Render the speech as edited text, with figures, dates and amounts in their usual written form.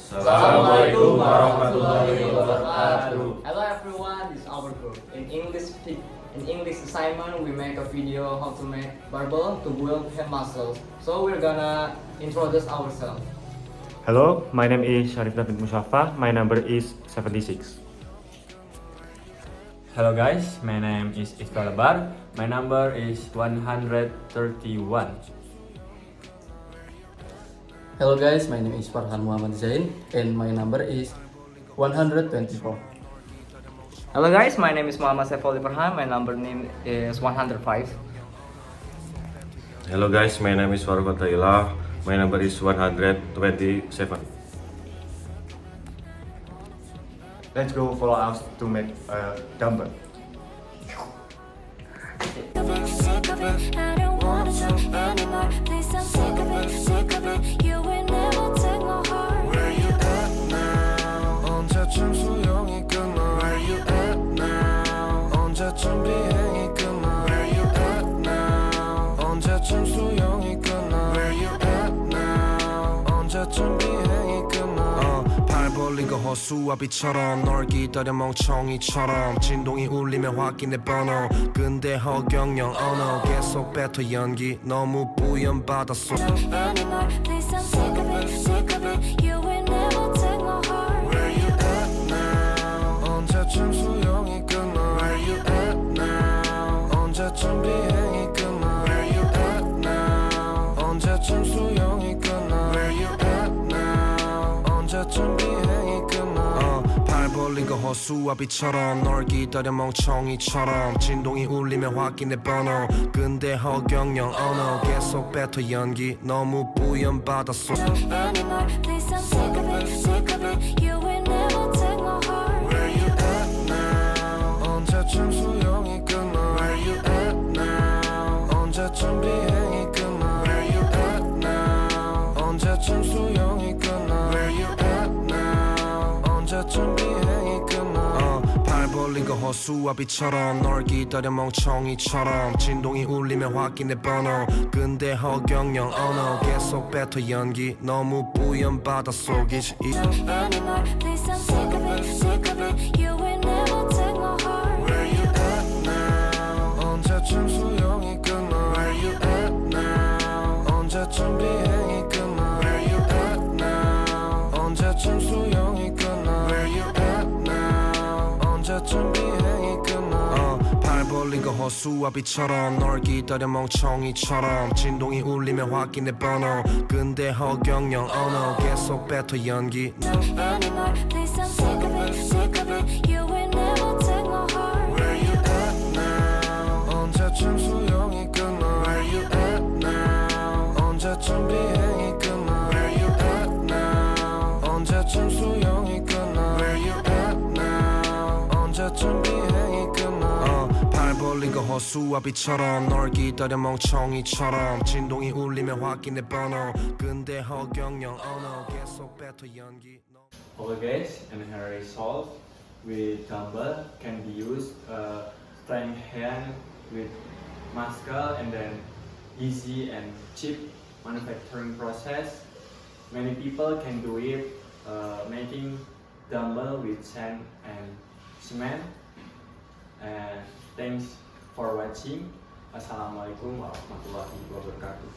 Assalamualaikum warahmatullahi wabarakatuh. Hello everyone, this is our group. In English assignment, we make a video how to make barbell to build hand muscles. So we're gonna introduce ourselves. Hello, my name is Sharif David Musyafa. My number is 76. Hello guys, my name is Iqbal Bar. My number is 131. Hello guys, my name is Farhan Muhammad Zain and my number is 124. Hello guys, my name is Muhammad Saiful Ibrahim. My name is 105. Hello guys, my name is Fahruh Fatahilah. My number is 127. Let's go follow us to make a dumbbell. Sick of it, I don't wanna talk anymore. Please, I'm sick of it, sick of it. You will never take my heart. Where you at now? 언제쯤 수영이 끝나? Where you at now? 언제쯤 비행이 끝나? Where you at now? 언제쯤 수영이 끝나? Where you at now? 언제쯤 비행이 끝나? 발 벌린 거 허수아비처럼 널 기다려 멍청이처럼 진동이 울리면 확인해 번호 근데 허경영 언어 계속 뱉어 연기 너무 뿌연 바닷속 Anymore. Please, I'm sick of it, sick of it. You will never take my heart. Where you at now? 언제쯤 수영이 끝나? Where you at now? 언제쯤 비행이 끝나? Where you at now? 언제쯤 수영이 끝나? Where you at now? 언제쯤 비행이 끝나? 발 벌린 거 허수아비처럼 널 기다려 멍청이처럼 진동이 울리면 확인해 번호 근데 허경영 언어 계속 뱉어 연기 너무 뿌연 바닷속 Anymore. Please, I'm sick of it, sick of it. You will never take my heart. Where you at now? 언제쯤 수영이 끝나? Where you at now? 언제쯤 비행이 끝나? Where you at now? 언제쯤 수영이 끝나? Where you at now? 언제쯤 비행이 끝나? 발 벌린 거 허수아비처럼 널 기다려 멍청이처럼 진동이 울리면 확인해 번호 근데 허경영 언어 계속 뱉어 연기 너무 뿌연 바닷속이지 Anymore. Please, I'm sick of it, sick of it. You will never take my heart. Where you at now? 언제쯤 수영이 끝나? Where you at now? 언제쯤 비행이 끝나? Where you at now? 언제쯤 수영이 끝나? Where you at now? 언제쯤 비행이 끝나? 발 벌린 거 허수아비처럼 널 기다려 멍청이처럼 진동이 울리면 확인해 번호 근데 허경영 언어 계속 뱉어 연기 Anymore. Please, I'm sick of it, sick of it. You will never take my heart. Where you at now? 언제쯤 수영이 끝나? Where you at now? 언제쯤 비행이 끝나? Where you at now? 언제쯤 수영이 끝나? Where you at now? 언제쯤 비행이 끝나? 발 벌린 거 허수아비처럼 널 기다려 멍청이처럼 진동이 울리면 확인해 번호 근데 허경영 언어 계속 뱉어 연기 Hello guys, and here is solve with dumbbell can be used strength hand with muscle and then easy and cheap manufacturing process. Many people can do it making dumbbell with sand and cement. And thanks for watching. Assalamualaikum warahmatullahi wabarakatuh.